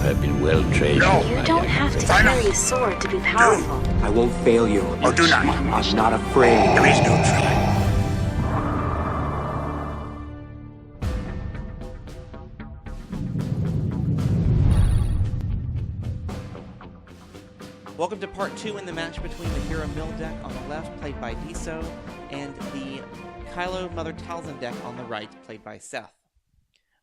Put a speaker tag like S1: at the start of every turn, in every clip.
S1: have been well trained.
S2: No.
S3: You don't have to carry a sword to be powerful.
S4: I won't fail you.
S2: Or do not.
S4: I'm not afraid.
S2: There is no try.
S5: Welcome to part 2 in the match between the Hero Mill deck on the left, played by Diso, and the Kylo Mother Talzin deck on the right, played by Seth.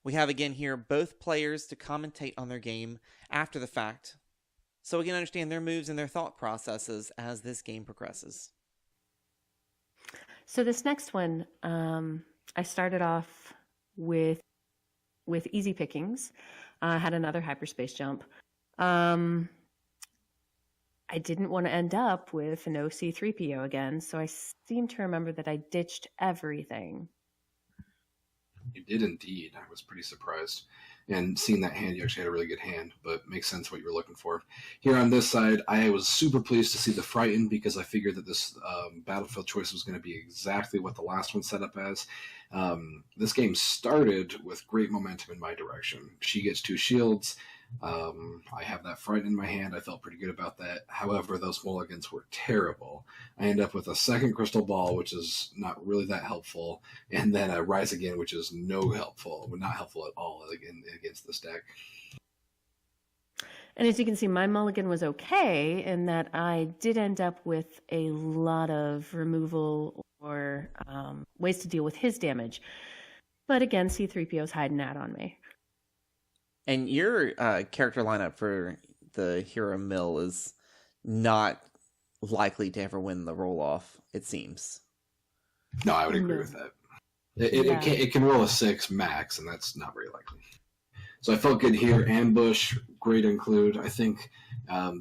S5: We have again here both players to commentate on their game after the fact, so we can understand their moves and their thought processes as this game progresses.
S6: So this next one, I started off with easy pickings. I had another hyperspace jump. I didn't want to end up with an OC3PO again, so I seem to remember that I ditched everything.
S7: You did indeed. I was pretty surprised. And seeing that hand, you actually had a really good hand, but makes sense what you were looking for. Here on this side, I was super pleased to see the Frightened because I figured that this battlefield choice was going to be exactly what the last one set up as. This game started with great momentum in my direction. She gets 2 shields. I have that Frightened in my hand. I felt pretty good about that. However, those mulligans were terrible. I end up with a second Crystal Ball, which is not really that helpful, and then a Rise Again, which is not helpful at all against this deck.
S6: And as you can see, my mulligan was okay in that I did end up with a lot of removal or ways to deal with his damage. But again, C-3PO's hiding out on me.
S5: And your character lineup for the Hero Mill is not likely to ever win the roll-off, it seems.
S7: No, I would agree with that. It can roll a 6 max, and that's not very likely. So I felt good here. Ambush, great include. I think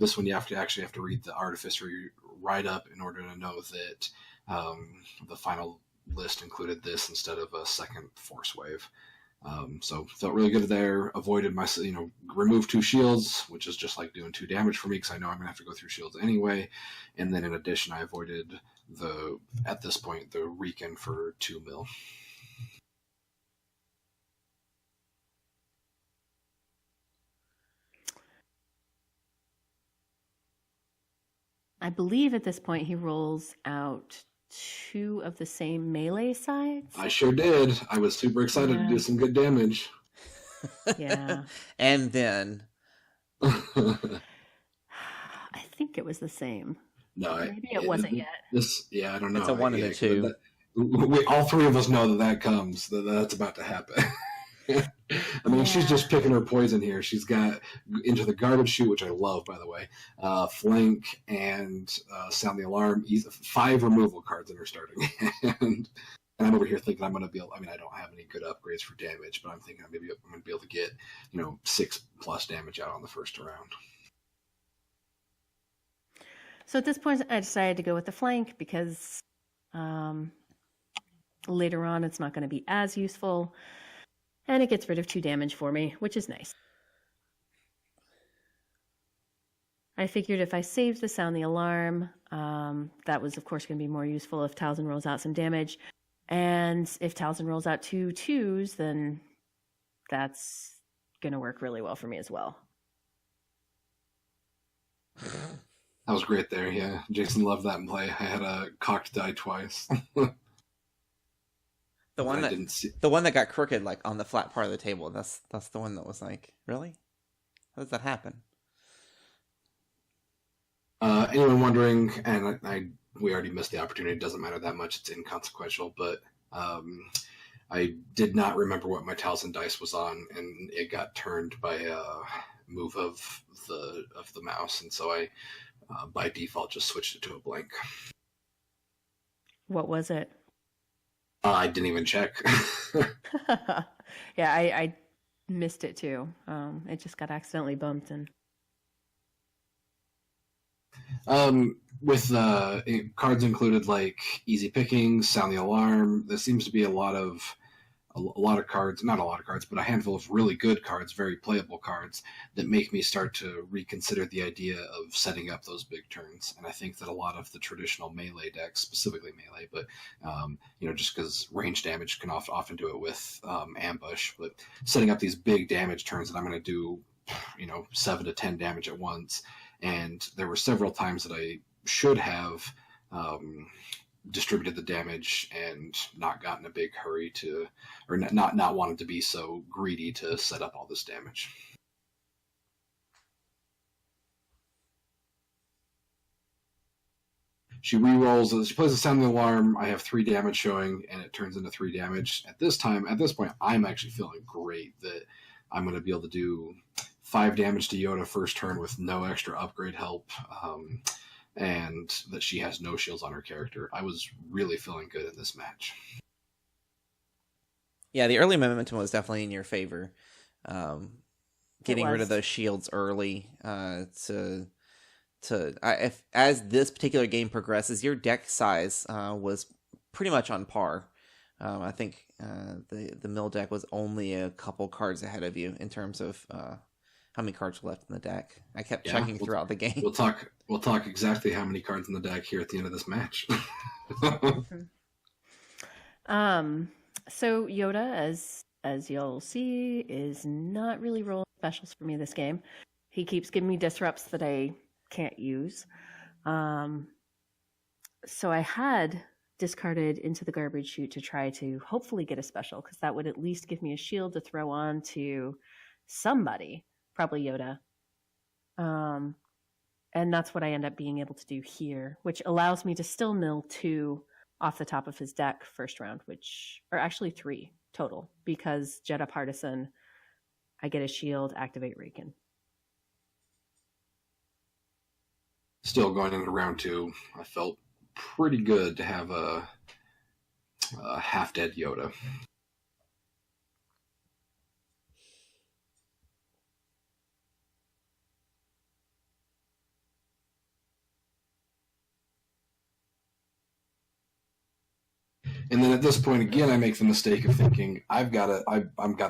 S7: this one you have to read the Artificer write-up in order to know that the final list included this instead of a second Force Wave. So felt really good there. Avoided my, removed 2 shields, which is just like doing 2 damage for me because I know I'm gonna have to go through shields anyway. And then in addition, I avoided at this point the Rieekan for 2 mil.
S6: I believe at this point he rolls out 2 of the same melee sides.
S7: I sure did. I was super excited to do some good damage.
S6: Yeah.
S5: And then
S6: I think it was the same.
S7: No,
S6: maybe it wasn't yet.
S7: I don't know.
S5: It's a 1 and a 2.
S7: All 3 of us know that comes. That's about to happen. I mean, she's just picking her poison here. She's got Into the Garbage Chute, which I love, by the way, Flank, and Sound the Alarm. 5 removal cards in her starting hand. And I'm over here thinking I'm going to be able, I don't have any good upgrades for damage, but I'm thinking maybe I'm going to be able to get, 6+ damage out on the first round.
S6: So at this point, I decided to go with the Flank because later on it's not going to be as useful. And it gets rid of 2 damage for me, which is nice. I figured if I saved the Sound the Alarm, that was, of course, going to be more useful if Talzin rolls out some damage. And if Talzin rolls out 2 2s, then that's going to work really well for me as well.
S7: That was great there, yeah. Jason loved that in play. I had a cocked die twice.
S5: The one that got crooked, like on the flat part of the table. That's the one that was like, really? How does that happen?
S7: Anyone wondering? And we already missed the opportunity. It doesn't matter that much. It's inconsequential. But I did not remember what my Talzin dice was on, and it got turned by a move of the mouse, and so I by default just switched it to a blank.
S6: What was it?
S7: I didn't even check.
S6: Yeah, I missed it too. It just got accidentally bumped. And
S7: with cards included like Easy Pickings, Sound the Alarm, there seems to be a lot of cards, not a lot of cards, but a handful of really good cards, very playable cards, that make me start to reconsider the idea of setting up those big turns. And I think that a lot of the traditional melee decks, specifically melee, but just because range damage can often do it with ambush, but setting up these big damage turns that I'm going to do 7 to 10 damage at once. And there were several times that I should have distributed the damage and not gotten a big hurry to, or not wanted to be so greedy to set up all this damage. She re-rolls, she plays a sounding alarm. I have 3 damage showing, and it turns into 3 damage. At this point, I'm actually feeling great that I'm going to be able to do 5 damage to Yoda first turn with no extra upgrade help, and that she has no shields on her character. I was really feeling good in this match.
S5: Yeah, the early momentum was definitely in your favor. Getting rid of those shields early as this particular game progresses, your deck size was pretty much on par. I think the mill deck was only a couple cards ahead of you in terms of how many cards were left in the deck. I kept checking throughout the game.
S7: We'll talk exactly how many cards in the deck here at the end of this match.
S6: So Yoda, as you'll see, is not really rolling specials for me this game. He keeps giving me disrupts that I can't use. So I had discarded Into the Garbage Chute to try to hopefully get a special, because that would at least give me a shield to throw on to somebody, probably Yoda. And that's what I end up being able to do here, which allows me to still mill 2 off the top of his deck first round, which are actually 3 total, because Jehah Partisan, I get a shield, activate Rieekan.
S7: Still going into round 2, I felt pretty good to have a half-dead Yoda. And then at this point again, I make the mistake of thinking I've got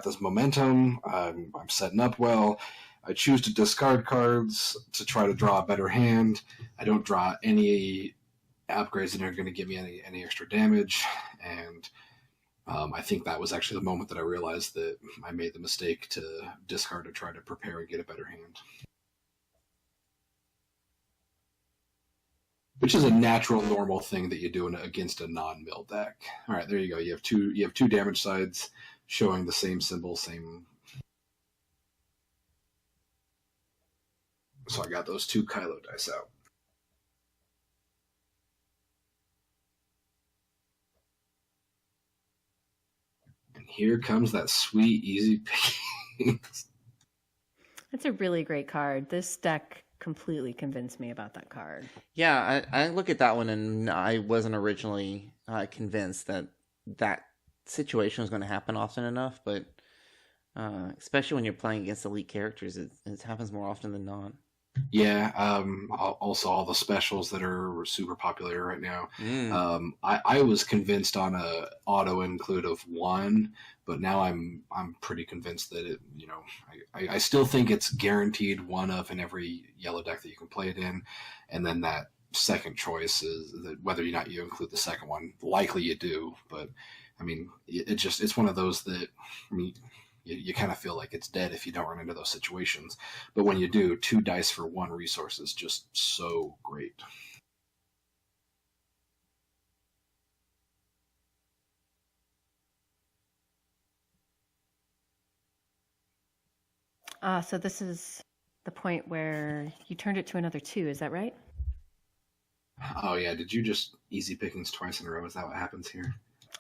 S7: this momentum. I'm setting up well. I choose to discard cards to try to draw a better hand. I don't draw any upgrades that are going to give me any extra damage. And I think that was actually the moment that I realized that I made the mistake to discard to try to prepare and get a better hand. Which is a natural, normal thing that you do against a non-mill deck. All right, there you go. You have two damage sides showing the same symbol, same. So I got those 2 Kylo dice out. And here comes that sweet, easy picking.
S6: That's a really great card. This deck completely convinced me about that card.
S5: Yeah, I look at that one, and I wasn't originally convinced that situation was going to happen often enough, but especially when you're playing against elite characters, it happens more often than not.
S7: Yeah, also all the specials that are super popular right now. I was convinced on a auto include of 1, but now I'm pretty convinced that I still think it's guaranteed 1 of in every yellow deck that you can play it in, and then that second choice is that whether or not you include the second one, likely you do, but I mean it's one of those that you kind of feel like it's dead if you don't run into those situations. But when you do, 2 dice for 1 resource is just so great.
S6: So this is the point where you turned it to another 2, is that right?
S7: Oh yeah, did you just easy pickings twice in a row? Is that what happens here?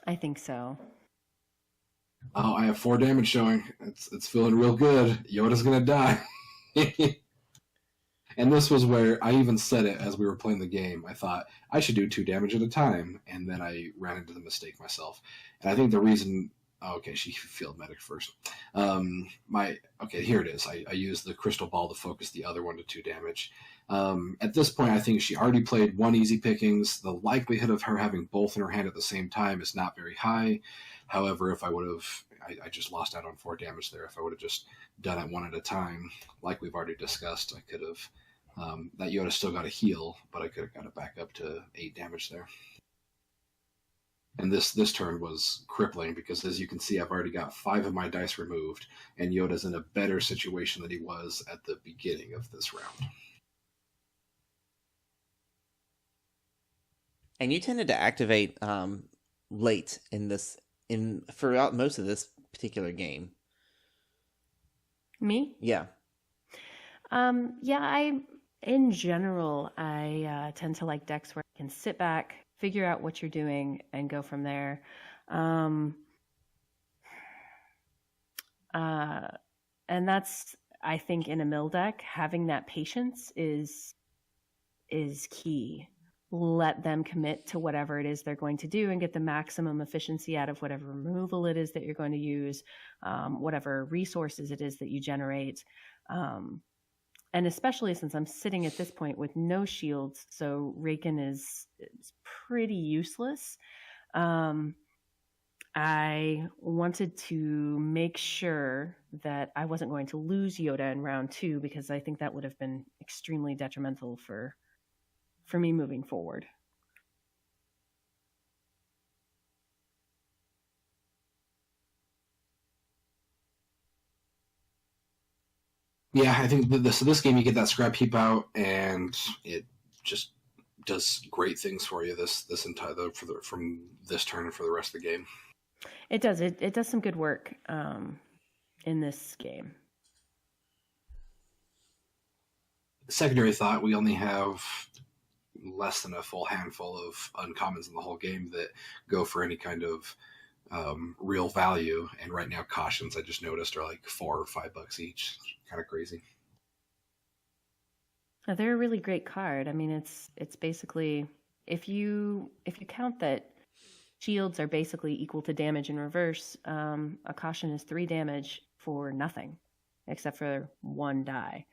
S6: I think so.
S7: Oh, I have 4 damage showing. It's feeling real good. Yoda's gonna die. And this was where I even said it as we were playing the game. I thought I should do 2 damage at a time, and then I ran into the mistake myself. And I think the reason. Oh, okay, she field medic first. Okay, here it is. I used the crystal ball to focus the other one to 2 damage. At this point, I think she already played 1 easy pickings. The likelihood of her having both in her hand at the same time is not very high. However, if I would have, I just lost out on 4 damage there. If I would have just done it 1 at a time, like we've already discussed, I could have, that Yoda still got a heal, but I could have got it back up to 8 damage there. And this turn was crippling because, as you can see, I've already got 5 of my dice removed, and Yoda's in a better situation than he was at the beginning of this round.
S5: And you tended to activate late throughout most of this particular game.
S6: Me?
S5: Yeah.
S6: In general, I tend to like decks where I can sit back, figure out what you're doing, and go from there. And that's, I think, in a mill deck, having that patience is key. Let them commit to whatever it is they're going to do and get the maximum efficiency out of whatever removal it is that you're going to use, whatever resources it is that you generate. And especially since I'm sitting at this point with no shields, so Rieekan is pretty useless. I wanted to make sure that I wasn't going to lose Yoda in round 2, because I think that would have been extremely detrimental for me moving forward.
S7: Yeah, I think this game you get that scrap heap out, and it just does great things for you this entire from this turn and for the rest of the game.
S6: It does. It does some good work in this game.
S7: Secondary thought: we only have less than a full handful of uncommons in the whole game that go for any kind of real value, and right now cautions, I just noticed, are like $4 or $5 each. Kind of crazy.
S6: They're a really great card. I mean, it's basically, if you count that shields are basically equal to damage in reverse, a caution is 3 damage for nothing, except for 1 die,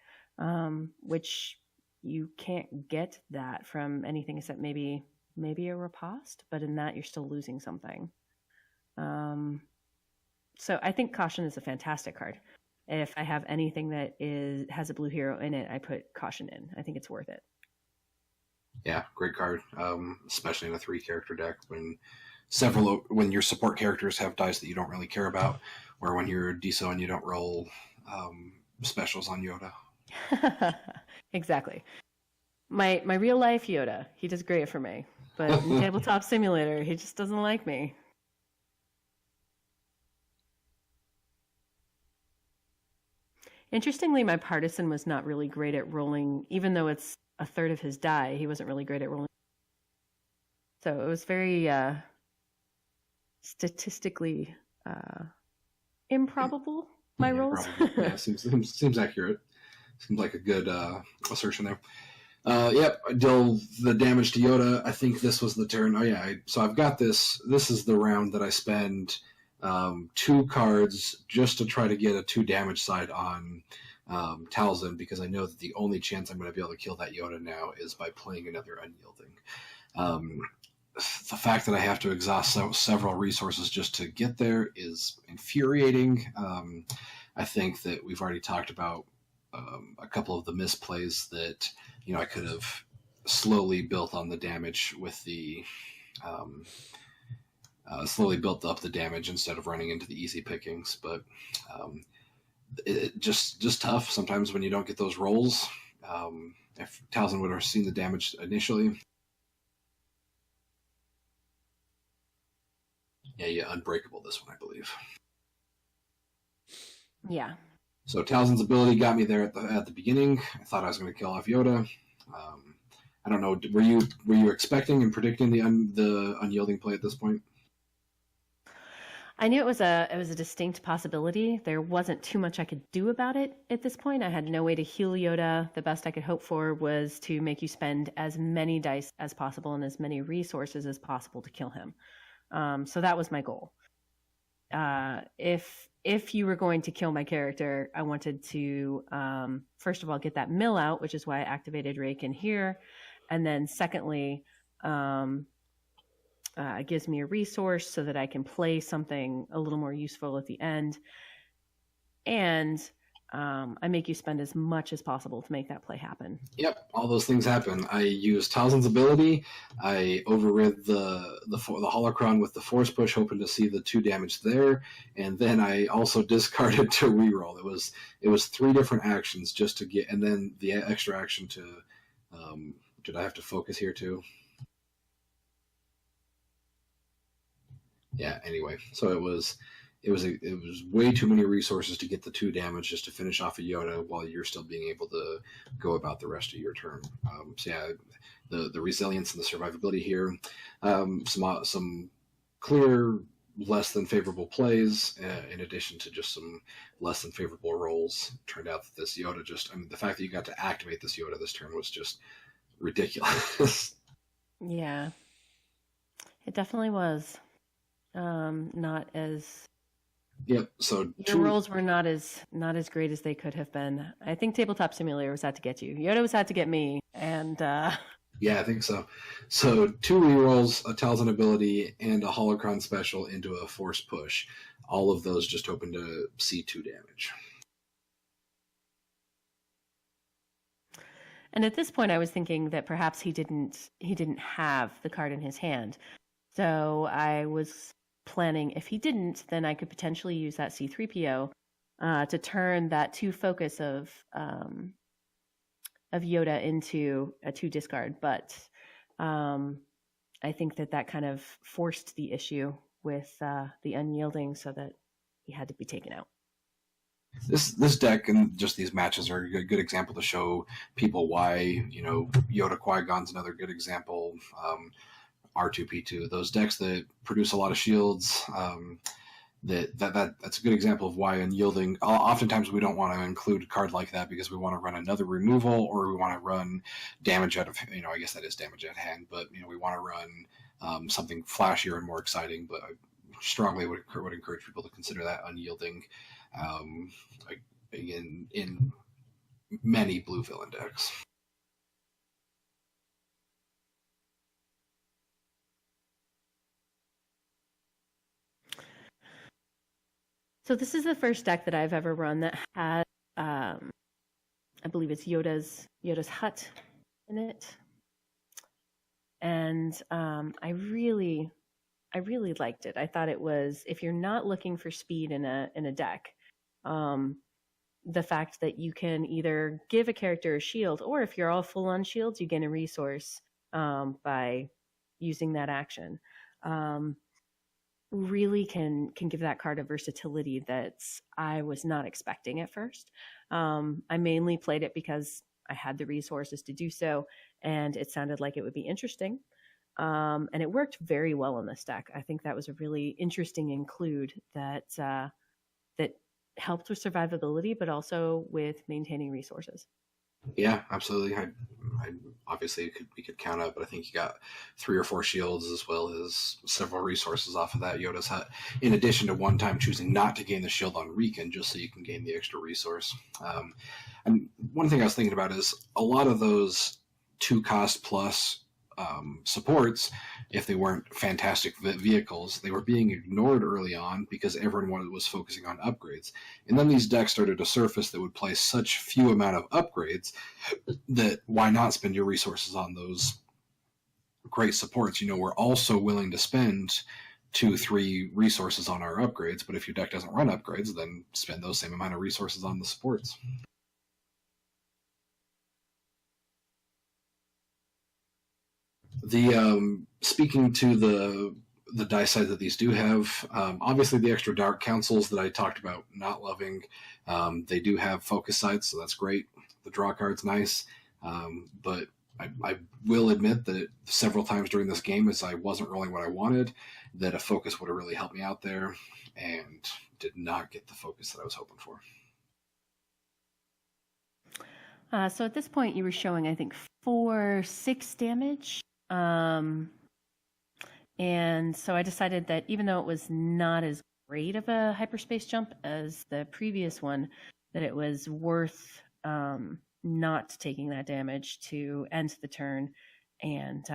S6: which you can't get that from anything except maybe a riposte, but in that you're still losing something. So I think caution is a fantastic card. If I have anything that has a blue hero in it, I put caution in. I think it's worth it.
S7: Yeah, great card, especially in a 3-character deck when your support characters have dice that you don't really care about, or when you're Diso and you don't roll specials on Yoda.
S6: Exactly. My real life Yoda, he does great for me, but in Tabletop Simulator, he just doesn't like me. Interestingly, my Partisan was not really great at rolling, even though it's a third of his die. He wasn't really great at rolling. So it was very statistically improbable, my rolls.
S7: Yeah, seems accurate. Seems like a good assertion there. Yep, I deal the damage to Yoda. I think this was the turn. Oh yeah, so I've got this. This is the round that I spend 2 cards just to try to get a 2 damage side on Talzin, because I know that the only chance I'm going to be able to kill that Yoda now is by playing another Unyielding. The fact that I have to exhaust several resources just to get there is infuriating. I think that we've already talked about a couple of the misplays that I could have slowly built on the damage with the slowly built up the damage instead of running into the easy pickings. But it just tough sometimes when you don't get those rolls. If Talzin would have seen the damage initially, yeah, unbreakable this one, I believe.
S6: Yeah.
S7: So Talzin's ability got me there at the beginning. I thought I was going to kill off Yoda. I don't know. Were you expecting and predicting the unyielding play at this point?
S6: I knew it was a distinct possibility. There wasn't too much I could do about it at this point. I had no way to heal Yoda. The best I could hope for was to make you spend as many dice as possible and as many resources as possible to kill him. So that was my goal. If you were going to kill my character, I wanted to first of all get that mill out, which is why I activated Rieekan here, and then secondly, it gives me a resource so that I can play something a little more useful at the end. And I make you spend as much as possible to make that play happen.
S7: Yep, all those things happen. I used Talzin's ability. I overrid the holocron with the force push, hoping to see the 2 damage there, and then I also discarded to reroll. It was 3 different actions just to get, and then the extra action to. Did I have to focus here too? Yeah. Anyway, so it was way too many resources to get the 2 damage just to finish off a Yoda while you're still being able to go about the rest of your turn. So yeah, the resilience and the survivability here, some clear less than favorable plays in addition to just some less than favorable rolls. Turned out that this Yoda the fact that you got to activate this Yoda this turn was just ridiculous.
S6: Yeah, it definitely was. Not as.
S7: Yep. So
S6: your rolls were not as great as they could have been. I think Tabletop Simulator was out to get you. Yoda was out to get me, and
S7: yeah, I think so. So 2 rerolls, a Talzin ability, and a holocron special into a force push. All of those just hoping to see 2 damage.
S6: And at this point, I was thinking that perhaps he didn't have the card in his hand. So I was planning, if he didn't, then I could potentially use that C-3PO to turn that 2 focus of Yoda into a 2 discard. But I think that kind of forced the issue with the unyielding, so that he had to be taken out.
S7: This deck and just these matches are a good example to show people why, Yoda Qui-Gon's another good example. R2P2, those decks that produce a lot of shields, that's a good example of why unyielding. Oftentimes we don't want to include a card like that because we want to run another removal, or we want to run damage out of, I guess that is damage at hand, but we want to run something flashier and more exciting. But I strongly would encourage people to consider that unyielding in many blue villain decks.
S6: So this is the first deck that I've ever run that had, I believe it's Yoda's hut in it, and I really liked it. I thought it was, if you're not looking for speed in a deck, the fact that you can either give a character a shield, or if you're all full on shields, you gain a resource by using that action. Really can give that card a versatility that I was not expecting at first. I mainly played it because I had the resources to do so, and it sounded like it would be interesting. And it worked very well in this deck. I think that was a really interesting include that helped with survivability, but also with maintaining resources.
S7: Yeah, absolutely. I obviously we could count up, but I think you got 3 or 4 shields as well as several resources off of that Yoda's hut, in addition to one time choosing not to gain the shield on Rieekan just so you can gain the extra resource. And one thing I was thinking about is a lot of those 2 cost plus supports, if they weren't fantastic vehicles, they were being ignored early on because everyone was focusing on upgrades. And then these decks started to surface that would play such few amount of upgrades that why not spend your resources on those great supports? We're also willing to spend 2-3 resources on our upgrades, but if your deck doesn't run upgrades, then spend those same amount of resources on the supports. The speaking to the dice side that these do have, obviously the extra dark councils that I talked about not loving, they do have focus sides, so that's great. The draw card's nice, but I will admit that several times during this game, as I wasn't rolling what I wanted, that a focus would have really helped me out there, and did not get the focus that I was hoping for.
S6: So at this point, you were showing, I think, 6 damage. And so I decided that even though it was not as great of a hyperspace jump as the previous one, that it was worth not taking that damage to end the turn and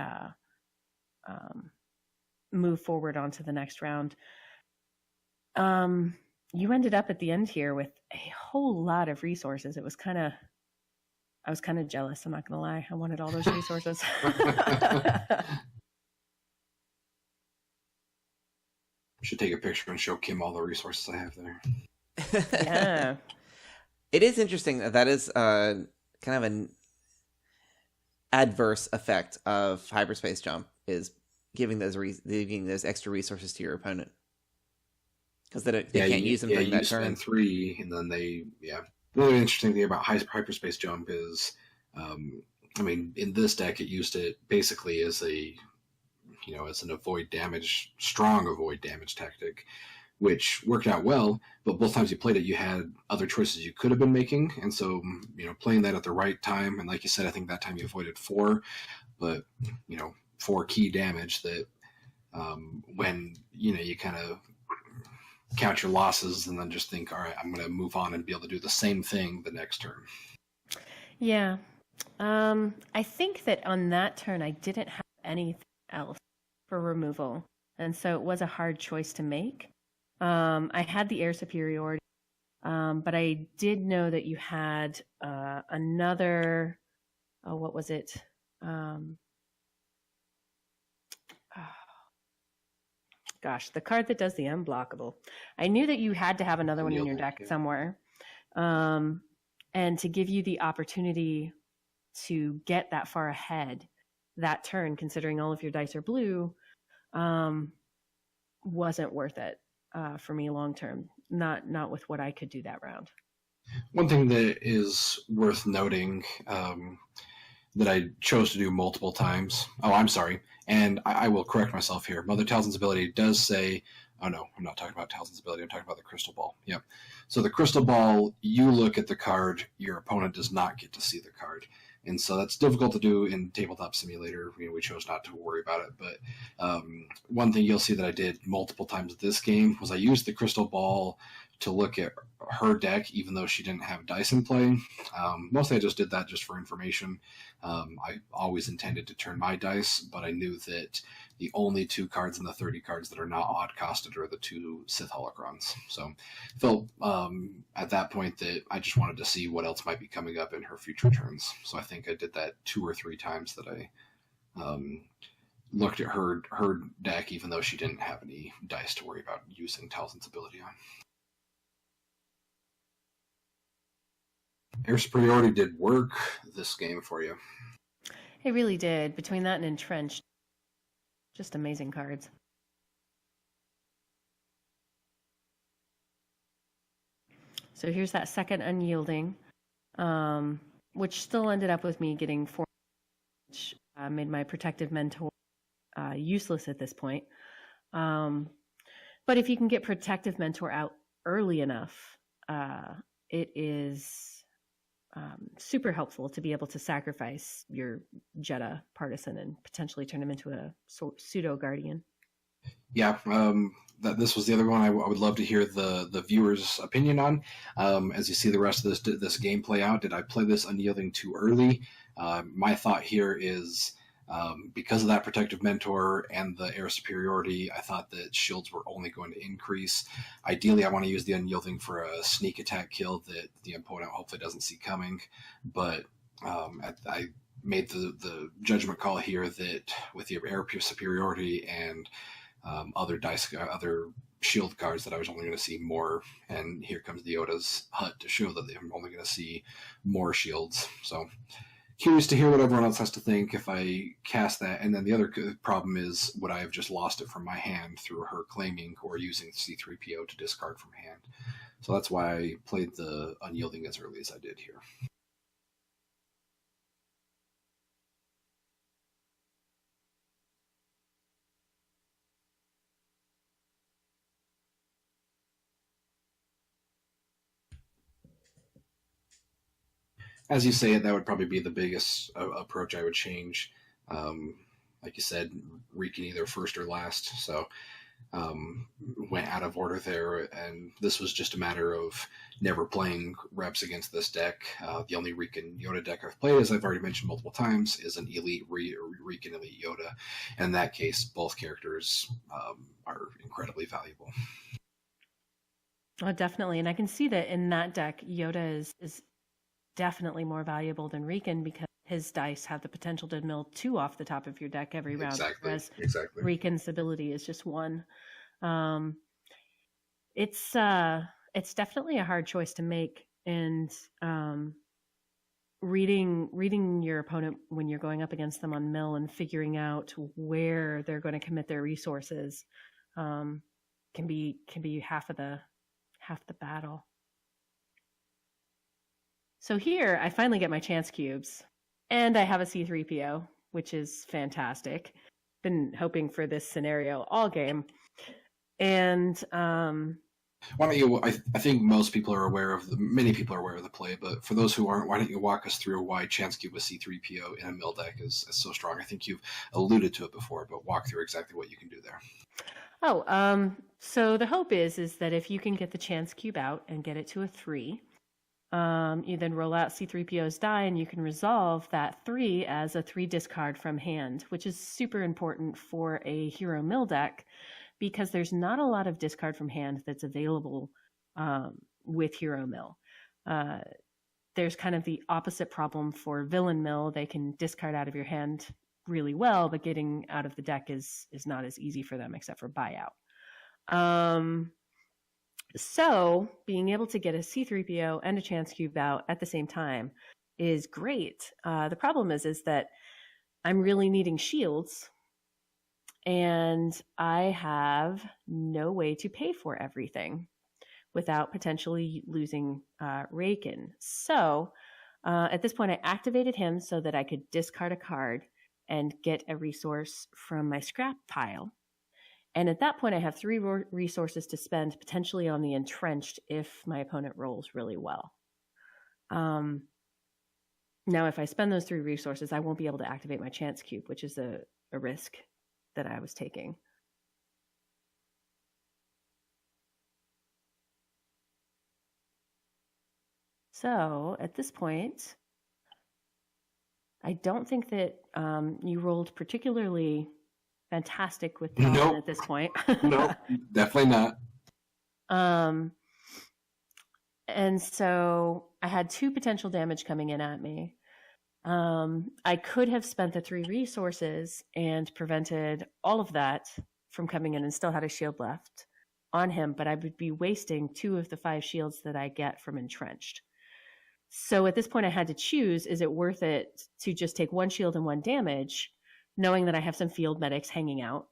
S6: move forward onto the next round. you ended up at the end here with a whole lot of resources. It was I was kind of jealous. I'm not going to lie. I wanted all those resources.
S7: Should take a picture and show Kim all the resources I have there.
S6: Yeah.
S5: It is interesting that is kind of an adverse effect of hyperspace jump is giving those extra resources to your opponent, because they can't use them during that turn.
S7: Spend 3, and then the really interesting thing about hyperspace jump is, I mean, in this deck it used it basically as a, as an strong avoid damage tactic, which worked out well, but both times you played it, you had other choices you could have been making. And so, playing that at the right time, and like you said, I think that time you avoided 4, but, 4 key damage that when, you kind of count your losses and then just think, all right, I'm going to move on and be able to do the same thing the next turn.
S6: Yeah. I think that on that turn, I didn't have anything else for removal. And so it was a hard choice to make. I had the air superiority, but I did know that you had another, what was it? Gosh, the card that does the unblockable. I knew that you had to have another one in your deck somewhere. And to give you the opportunity to get that far ahead that turn, considering all of your dice are blue, wasn't worth it for me long term. Not with what I could do that round.
S7: One thing that is worth noting that I chose to do multiple times. Oh, I'm sorry. And I will correct myself here. Mother Talzin's ability does say, oh no, I'm not talking about Talzin's ability. I'm talking about the crystal ball. Yep. So the crystal ball, you look at the card, your opponent does not get to see the card. And so that's difficult to do in Tabletop Simulator. We chose not to worry about it. But one thing you'll see that I did multiple times this game was I used the crystal ball to look at her deck, even though she didn't have dice in play. Mostly I just did that just for information. I always intended to turn my dice, but I knew that the only 2 cards in the 30 cards that are not odd-costed are the 2 Sith holocrons. So I felt at that point that I just wanted to see what else might be coming up in her future turns. So I think I did that 2 or 3 times that I looked at her deck, even though she didn't have any dice to worry about using Talzin's ability on. Air Superiority did work this game for you.
S6: It really did. Between that and Entrenched, just amazing cards. So here's that second Unyielding, which still ended up with me getting 4, which made my Protective Mentor useless at this point. But if you can get Protective Mentor out early enough, it is super helpful to be able to sacrifice your Jehah Partisan and potentially turn him into a pseudo guardian.
S7: Yeah, this was the other one I would love to hear the viewer's opinion on. As you see the rest of this game play out, did I play this Unyielding too early? My thought here is because of that Protective Mentor and the Air Superiority, I thought that shields were only going to increase. Ideally, I want to use the Unyielding for a sneak attack kill that the opponent hopefully doesn't see coming. But I made the judgment call here that with the Air Superiority and other shield cards that I was only going to see more. And here comes the Yoda's hut to show that I'm only going to see more shields. So curious to hear what everyone else has to think if I cast that. And then the other problem is, would I have just lost it from my hand through her claiming or using C-3PO to discard from hand? So that's why I played the Unyielding as early as I did here. As you say it, that would probably be the biggest approach I would change. Like you said, Rieekan either first or last, so went out of order there, and this was just a matter of never playing reps against this deck. The only Rieekan Yoda deck I've played, as I've already mentioned multiple times, is an Elite Rieekan Elite Yoda. In that case, both characters are incredibly valuable.
S6: Oh, definitely. And I can see that in that deck, Yoda is definitely more valuable than Rieekan because his dice have the potential to mill 2 off the top of your deck every round. Whereas
S7: Exactly.
S6: Rieekan's ability is just 1. It's definitely a hard choice to make, and reading your opponent when you're going up against them on mill and figuring out where they're going to commit their resources can be half the battle. So here I finally get my chance cubes, and I have a C3PO, which is fantastic. Been hoping for this scenario all game. And
S7: why don't you? I think most people are aware of many people are aware of the play, but for those who aren't, why don't you walk us through why Chance Cube with C3PO in a mill deck is so strong? I think you've alluded to it before, but walk through exactly what you can do there.
S6: So the hope is that if you can get the Chance Cube out and get it to a 3, you then roll out C3PO's die, and you can resolve that 3 as a 3 discard from hand, which is super important for a hero mill deck, because there's not a lot of discard from hand that's available with Hero Mill. There's kind of the opposite problem for Villain Mill. They can discard out of your hand really well, but getting out of the deck is not as easy for them, except for buyout. So being able to get a C3PO and a Chance Cube out at the same time is great. The problem is that I'm really needing shields, and I have no way to pay for everything without potentially losing Rieekan. So at this point, I activated him so that I could discard a card and get a resource from my scrap pile. And at that point, I have 3 resources to spend potentially on the entrenched if my opponent rolls really well. Now, if I spend those 3 resources, I won't be able to activate my Chance Cube, which is a risk that I was taking. So at this point, I don't think that you rolled particularly fantastic with Talzin at this point.
S7: No, definitely not.
S6: And so I had 2 potential damage coming in at me. I could have spent the 3 resources and prevented all of that from coming in and still had a shield left on him, but I would be wasting 2 of the 5 shields that I get from entrenched. So at this point I had to choose, is it worth it to just take 1 shield and 1 damage, knowing that I have some field medics hanging out,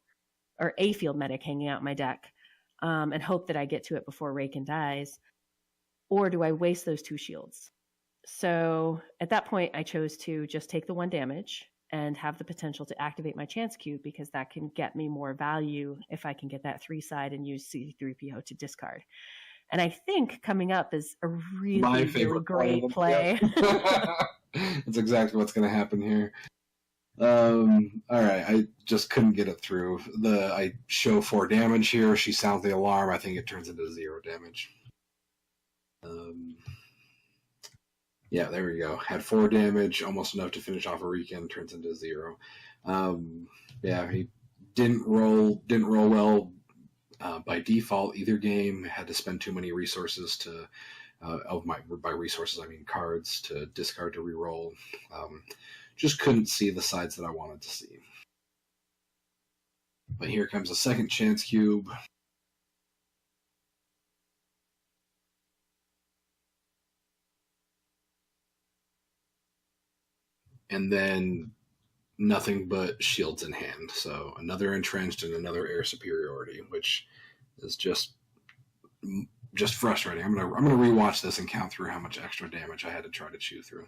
S6: or a field medic hanging out in my deck, and hope that I get to it before Rieekan dies, or do I waste those 2 shields? So at that point, I chose to just take the 1 damage and have the potential to activate my Chance Cube, because that can get me more value if I can get that 3 side and use C3PO to discard. And I think coming up is a really great play.
S7: That's exactly what's going to happen here. All right, I just couldn't get it through. I show 4 damage here. She sounds the alarm. I think it turns into 0 damage. Yeah, there we go. Had 4 damage, almost enough to finish off a Rieekan. Turns into 0. Yeah, he didn't roll well by default either game. Had to spend too many resources to by resources I mean cards to discard to reroll. Just couldn't see the sides that I wanted to see. But here comes a second Chance Cube. And then nothing but shields in hand. So another entrenched and another air superiority, which is just frustrating. I'm gonna rewatch this and count through how much extra damage I had to try to chew through.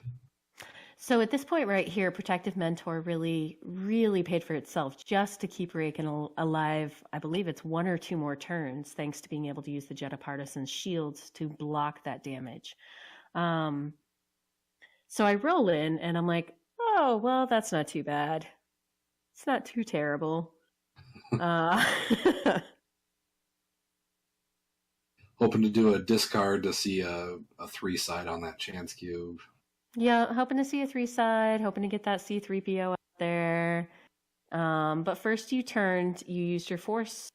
S6: So at this point right here, Protective Mentor really, really paid for itself just to keep Rieekan alive. I believe it's 1 or 2 more turns, thanks to being able to use the Jehah Partisan's shields to block that damage. So I roll in and I'm like, oh, well, that's not too bad. It's not too terrible.
S7: Hoping to do a discard to see a 3 side on that Chance Cube.
S6: Yeah, hoping to see a 3 side, hoping to get that C3PO out there. But first you used your force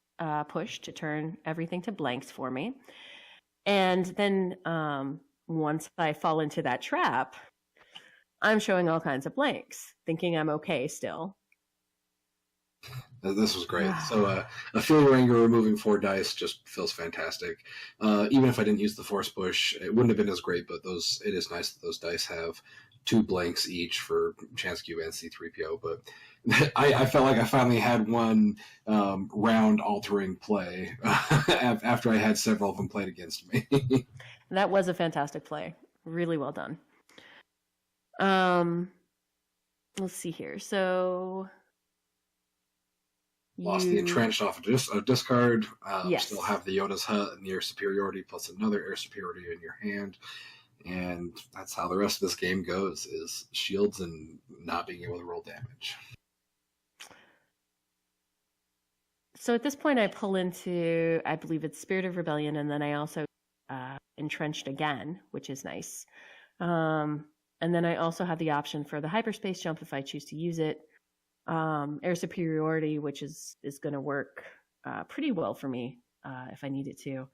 S6: push to turn everything to blanks for me. And then once I fall into that trap, I'm showing all kinds of blanks, thinking I'm okay still.
S7: This was great. So a Feel Your Anger removing 4 dice just feels fantastic. Even if I didn't use the Force Push, it wouldn't have been as great, but it is nice that those dice have 2 blanks each for Chance Cube and C-3PO. But I felt like I finally had one round-altering play after I had several of them played against me.
S6: That was a fantastic play. Really well done. Let's see here. So...
S7: Lost the Entrenched off a discard.
S6: Yes.
S7: Still have the Yoda's Hut and the Air Superiority plus another Air Superiority in your hand. And that's how the rest of this game goes, is shields and not being able to roll damage.
S6: So at this point I pull into, I believe it's Spirit of Rebellion, and then I also Entrenched again, which is nice. And then I also have the option for the hyperspace jump if I choose to use it. Air Superiority, which is going to work pretty well for me if I need it to.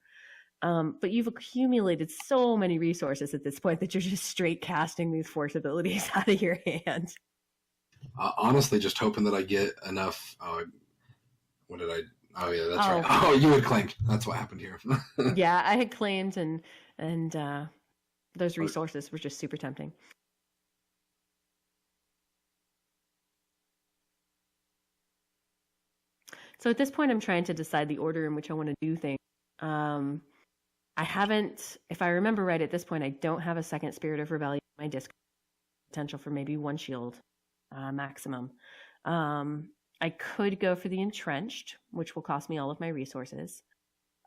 S6: But you've accumulated so many resources at this point that you're just straight casting these force abilities out of your hand.
S7: Honestly, just hoping that I get enough. What did I? Oh yeah, that's right. Oh, you had claimed. That's what happened here.
S6: Yeah, I had claimed, and those resources were just super tempting. So at this point, I'm trying to decide the order in which I want to do things. I haven't, if I remember right, at this point, I don't have a second Spirit of Rebellion in my disc. Potential for maybe 1 shield maximum. I could go for the Entrenched, which will cost me all of my resources.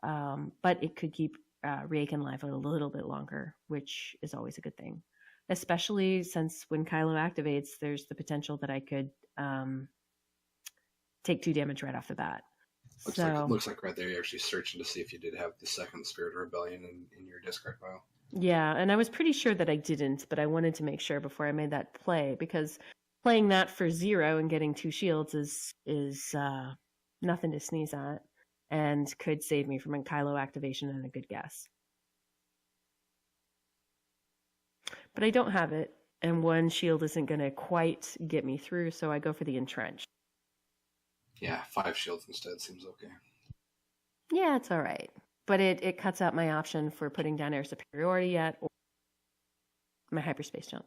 S6: But it could keep Rieekan alive a little bit longer, which is always a good thing. Especially since when Kylo activates, there's the potential that I could take 2 damage right off the bat.
S7: Looks like right there you're actually searching to see if you did have the second Spirit of Rebellion in your discard pile.
S6: Yeah, and I was pretty sure that I didn't, but I wanted to make sure before I made that play, because playing that for 0 and getting 2 shields is nothing to sneeze at, and could save me from a Kylo activation and a good guess. But I don't have it, and 1 shield isn't going to quite get me through, so I go for the Entrenched.
S7: Yeah, 5 shields instead seems okay.
S6: Yeah, it's all right. But it cuts out my option for putting down Air Superiority yet, or my hyperspace jump.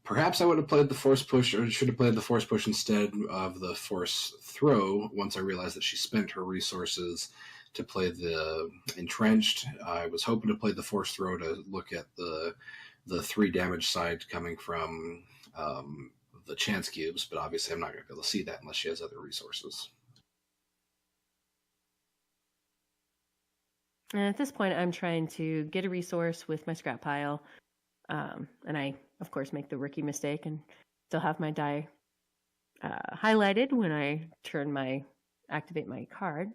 S7: Perhaps I would have played the Force Push, or should have played the Force Push instead of the Force Throw once I realized that she spent her resources to play the Entrenched. I was hoping to play the Force Throw to look at the 3 damage side coming from the Chance Cubes, but obviously I'm not going to be able to see that unless she has other resources.
S6: And at this point, I'm trying to get a resource with my scrap pile. And I, of course, make the rookie mistake and still have my die highlighted when I activate my card.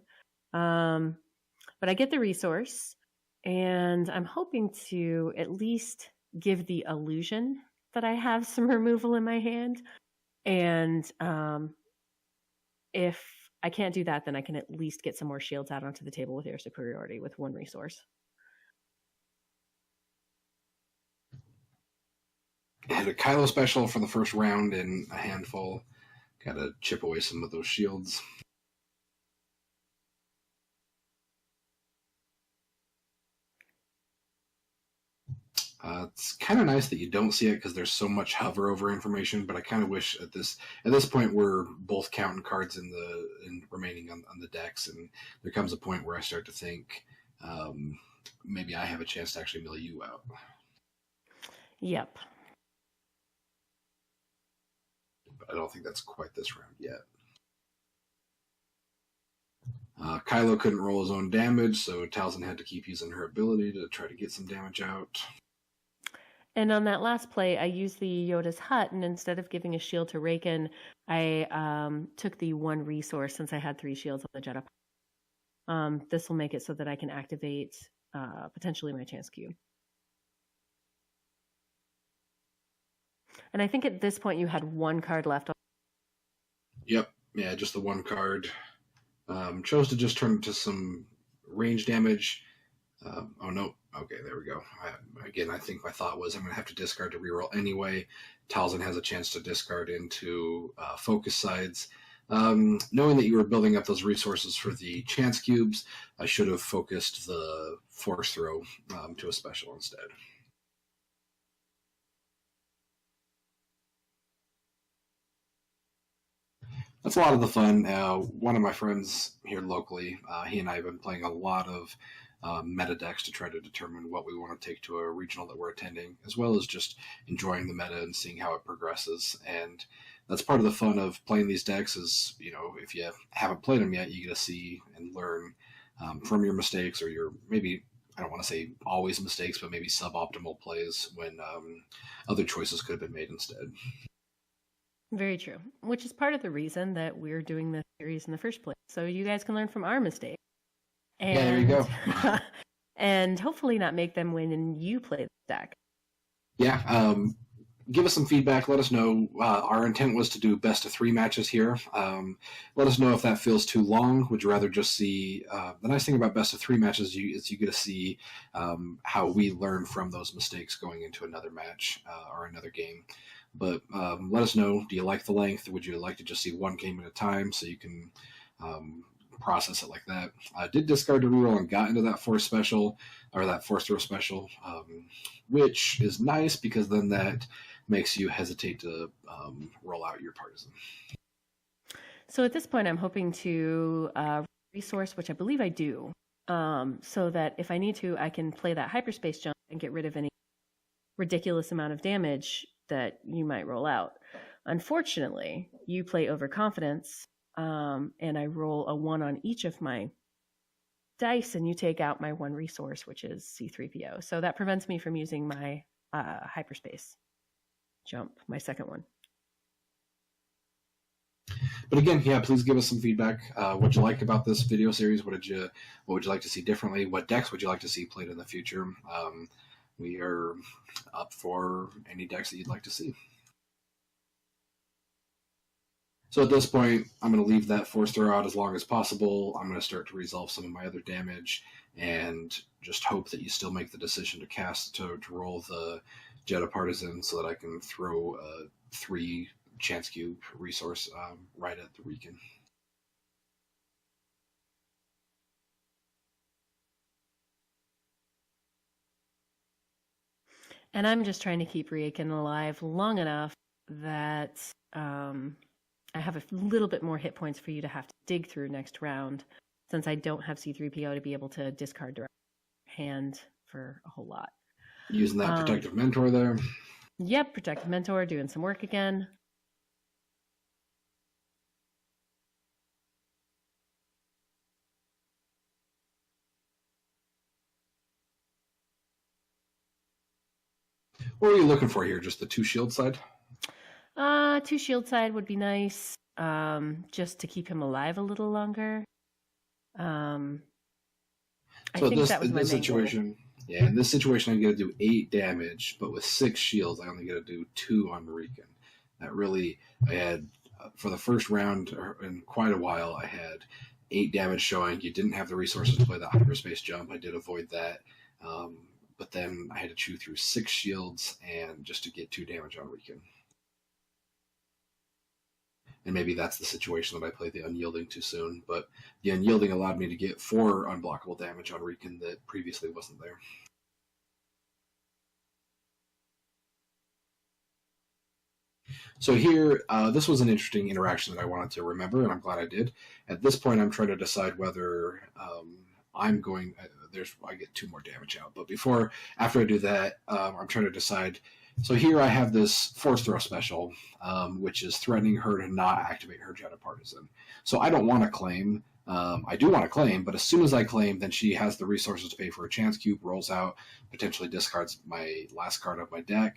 S6: But I get the resource, and I'm hoping to at least give the illusion that I have some removal in my hand. And if I can't do that, then I can at least get some more shields out onto the table with Air Superiority with 1 resource.
S7: I had a Kylo special for the first round in a handful. Got to chip away some of those shields. It's kind of nice that you don't see it because there's so much hover over information, but I kind of wish at this point we're both counting cards in remaining on the decks, and there comes a point where I start to think maybe I have a chance to actually mill you out.
S6: Yep.
S7: But I don't think that's quite this round yet. Kylo couldn't roll his own damage, so Talzin had to keep using her ability to try to get some damage out.
S6: And on that last play, I used the Yoda's Hut, and instead of giving a shield to Rieekan, I took the 1 resource since I had 3 shields on the Jehah. This will make it so that I can activate potentially my Chance Cube. And I think at this point you had 1 card left.
S7: Yep. Yeah, just the one card. Chose to just turn into some range damage. Oh, no. Okay, there we go. Again, I think my thought was I'm going to have to discard to reroll anyway. Talzin has a chance to discard into focus sides. Knowing that you were building up those resources for the chance cubes, I should have focused the force throw to a special instead. That's a lot of the fun. One of my friends here locally, he and I have been playing a lot of meta decks to try to determine what we want to take to a regional that we're attending, as well as just enjoying the meta and seeing how it progresses. And that's part of the fun of playing these decks is, you know, if you haven't played them yet, you get to see and learn from your mistakes or your maybe, I don't want to say always mistakes, but maybe suboptimal plays when other choices could have been made instead.
S6: Very true, which is part of the reason that we're doing this series in the first place. So you guys can learn from our mistakes. And,
S7: yeah, there you go.
S6: And hopefully not make them when you play the deck.
S7: Yeah, give us some feedback. Let us know. Our intent was to do best of 3 matches here. Let us know if that feels too long. Would you rather just see... the nice thing about best of 3 matches is you get to see how we learn from those mistakes going into another match or another game. But let us know, do you like the length? Would you like to just see one game at a time so you can process it like that? I did discard to reroll and got into that force special, or that force throw special, which is nice because then that makes you hesitate to roll out your partisan.
S6: So at this point, I'm hoping to resource, which I believe I do, so that if I need to, I can play that hyperspace jump and get rid of any ridiculous amount of damage that you might roll out. Unfortunately, you play overconfidence, and I roll a 1 on each of my dice, and you take out my 1 resource, which is C3PO. So that prevents me from using my hyperspace jump, my second one.
S7: But again, yeah, please give us some feedback. What you like about this video series? What would you like to see differently? What decks would you like to see played in the future? We are up for any decks that you'd like to see. So at this point, I'm going to leave that force throw out as long as possible. I'm going to start to resolve some of my other damage and just hope that you still make the decision to cast to roll the Jehah Partisan so that I can throw a 3 chance cube resource right at the Rieekan.
S6: And I'm just trying to keep Rieekan alive long enough that I have a little bit more hit points for you to have to dig through next round, since I don't have C3PO to be able to discard direct hand for a whole lot.
S7: Using that Protective Mentor there.
S6: Yep, Protective Mentor, doing some work again.
S7: What are you looking for here? Just the 2 shield side?
S6: 2 shield side would be nice, just to keep him alive a little longer. I think that was my main
S7: situation. Goal. Yeah, in this situation, I get to do 8 damage, but with 6 shields, I only get to do 2 on Rieekan. That really, I had for the first round in quite a while, I had 8 damage showing. You didn't have the resources to play that hyperspace jump. I did avoid that. But then I had to chew through 6 shields and just to get 2 damage on Rieekan. And maybe that's the situation that I played the Unyielding too soon. But the Unyielding allowed me to get 4 unblockable damage on Rieekan that previously wasn't there. So here, this was an interesting interaction that I wanted to remember, and I'm glad I did. At this point, I'm trying to decide whether I'm going... I get 2 more damage out. But after I do that, I'm trying to decide... So here I have this force throw special, which is threatening her to not activate her Jehah Partisan. So I don't want to claim. I do want to claim, but as soon as I claim, then she has the resources to pay for a chance cube, rolls out, potentially discards my last card of my deck,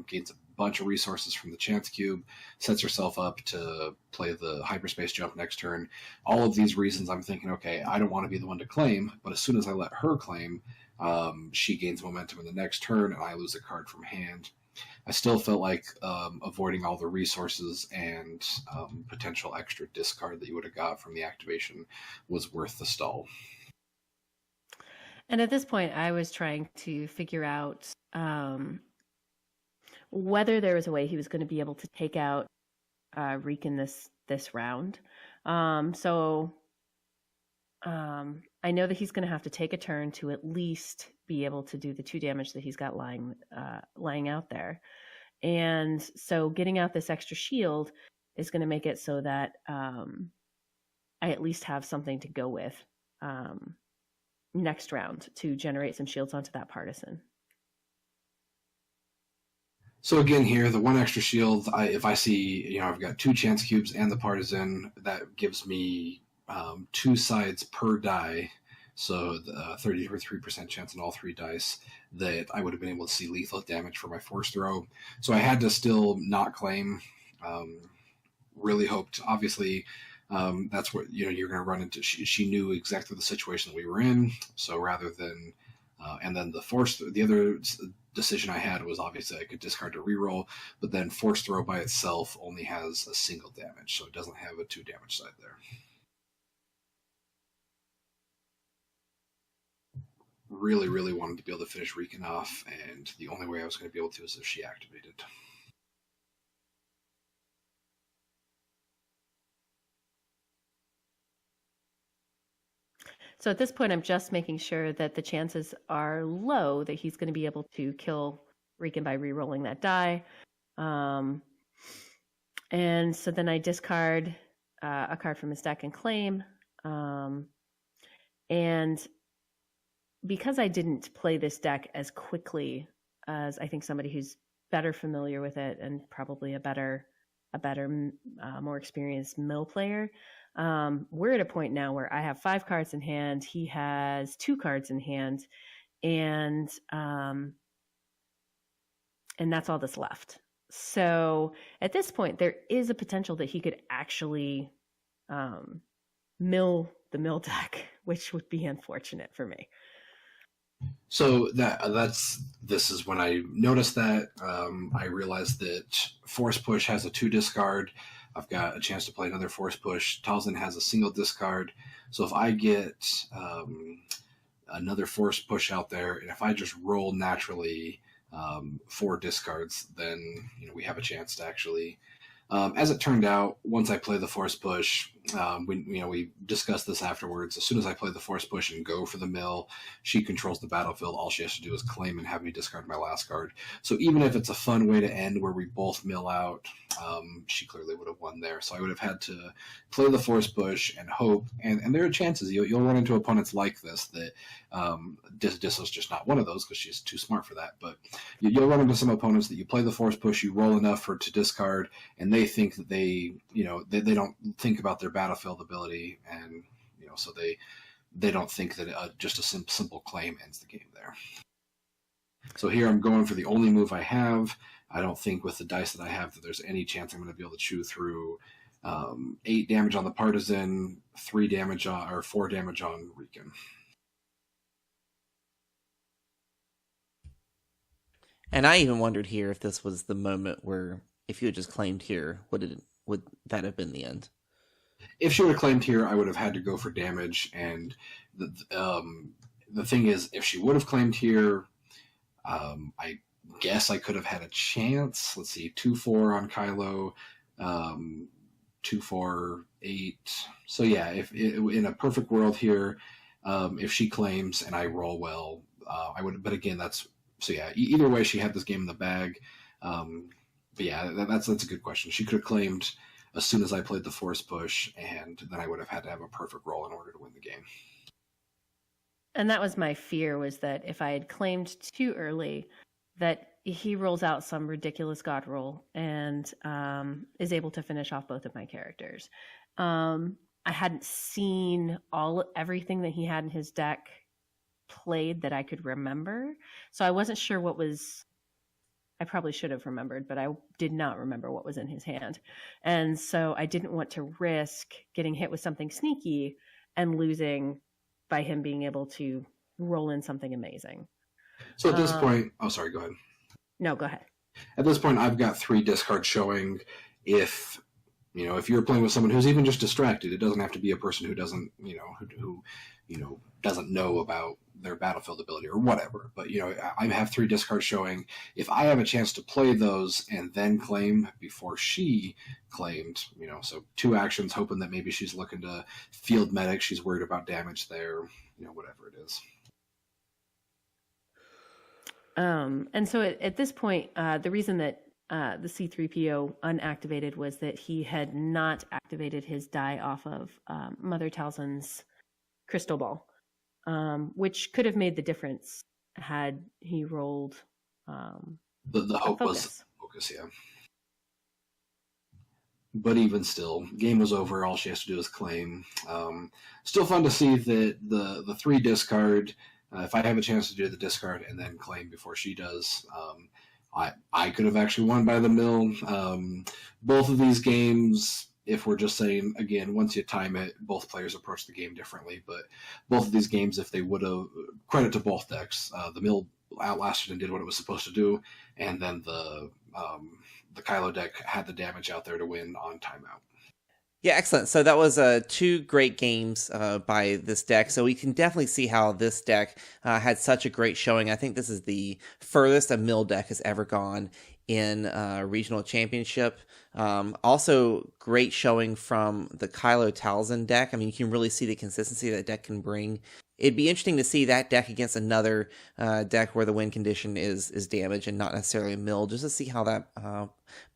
S7: gains a bunch of resources from the chance cube, sets herself up to play the hyperspace jump next turn. All of these reasons I'm thinking, okay, I don't want to be the one to claim, but as soon as I let her claim, she gains momentum in the next turn, and I lose a card from hand. I still felt like avoiding all the resources and potential extra discard that you would have got from the activation was worth the stall.
S6: And at this point, I was trying to figure out whether there was a way he was going to be able to take out Rieekan this round. I know that he's going to have to take a turn to at least be able to do the 2 damage that he's got lying out there. And so getting out this extra shield is going to make it so that I at least have something to go with next round to generate some shields onto that Partisan.
S7: So again here, the 1 extra shield, if I see, I've got 2 chance cubes and the Partisan, that gives me 2 sides per die. So the 33% chance on all 3 dice that I would have been able to see lethal damage for my force throw. So I had to still not claim. Really hoped, obviously, that's what you're going to run into. She knew exactly the situation that we were in. So rather than, and then the other decision I had was obviously I could discard to reroll, but then force throw by itself only has a single damage, so it doesn't have a 2 damage side there. Really, really wanted to be able to finish Rieekan off, and the only way I was going to be able to is if she activated.
S6: So at this point, I'm just making sure that the chances are low that he's going to be able to kill Rieekan by re-rolling that die. And so then I discard a card from his deck and claim. And because I didn't play this deck as quickly as I think somebody who's better familiar with it and probably a better, more experienced mill player, we're at a point now where I have 5 cards in hand. He has 2 cards in hand, and that's all that's left. So at this point, there is a potential that he could actually mill the mill deck, which would be unfortunate for me.
S7: So this is when I noticed that. I realized that Force Push has a 2 discard. I've got a chance to play another Force Push. Talzin has a single discard. So if I get another Force Push out there, and if I just roll naturally 4 discards, then we have a chance to actually. As it turned out, once I play the Force Push, we discussed this afterwards. As soon as I play the Force Push and go for the mill, she controls the battlefield. All she has to do is claim and have me discard my last card. So even if it's a fun way to end where we both mill out, she clearly would have won there. So I would have had to play the Force Push and hope. And there are chances you'll run into opponents like this that Disso's just not one of those because she's too smart for that. But you'll run into some opponents that you play the Force Push, you roll enough to discard, and they think that they don't think about their battlefield ability, and so they don't think that just a simple claim ends the game there. So here I'm going for the only move I have. I don't think with the dice that I have that there's any chance I'm going to be able to chew through 8 damage on the Partisan, 4 damage on Rieekan.
S5: And I even wondered here if this was the moment where, if you had just claimed here, would that have been the end?
S7: If she would have claimed here, I would have had to go for damage. And the thing is, if she would have claimed here, I guess I could have had a chance. Let's see, 2-4 on Kylo, 2-4, 8. So yeah, if in a perfect world here, if she claims and I roll well, I would. But again, either way, she had this game in the bag. But yeah, that's a good question. She could have claimed as soon as I played the Force Push, and then I would have had to have a perfect roll in order to win the game.
S6: And that was my fear, was that if I had claimed too early, that he rolls out some ridiculous god roll and is able to finish off both of my characters. I hadn't seen everything that he had in his deck played that I could remember. So I wasn't sure what was... I probably should have remembered, but I did not remember what was in his hand. And so I didn't want to risk getting hit with something sneaky and losing by him being able to roll in something amazing.
S7: So at this point... Oh, sorry, go ahead.
S6: No, go ahead.
S7: At this point, I've got 3 discards showing. If if you're playing with someone who's even just distracted, it doesn't have to be a person who doesn't who doesn't know about their battlefield ability or whatever. But I have 3 discards showing. If I have a chance to play those and then claim before she claimed, so 2 actions, hoping that maybe she's looking to field medic, she's worried about damage there, whatever it is.
S6: And so at this point, the reason that the C-3PO unactivated was that he had not activated his die off of Mother Talzin's crystal ball, which could have made the difference had he rolled
S7: the hope was focus, yeah. But even still, game was over. All she has to do is claim. Still fun to see that the 3 discard. If I have a chance to do the discard and then claim before she does, I could have actually won by the mill. Both of these games, if we're just saying, again, once you time it, both players approach the game differently. But both of these games, if they would have, credit to both decks, the mill outlasted and did what it was supposed to do, and then the Kylo deck had the damage out there to win on timeout.
S5: Yeah, excellent. So that was 2 great games by this deck. So we can definitely see how this deck had such a great showing. I think this is the furthest a mill deck has ever gone in regional championship. Also, great showing from the Kylo Talzin deck. I mean, you can really see the consistency that deck can bring. It'd be interesting to see that deck against another deck where the win condition is damage and not necessarily a mill, just to see how that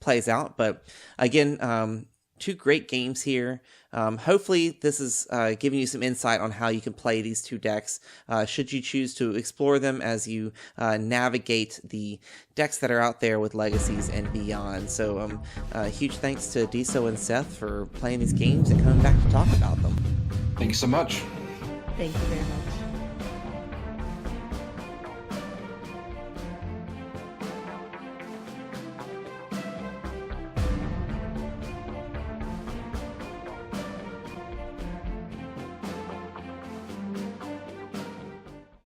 S5: plays out. But again, 2 great games here. Hopefully this is giving you some insight on how you can play these 2 decks, should you choose to explore them as you navigate the decks that are out there with legacies and beyond. So huge thanks to Diso and Seth for playing these games and coming back to talk about them.
S7: Thank you so much.
S6: Thank you very much.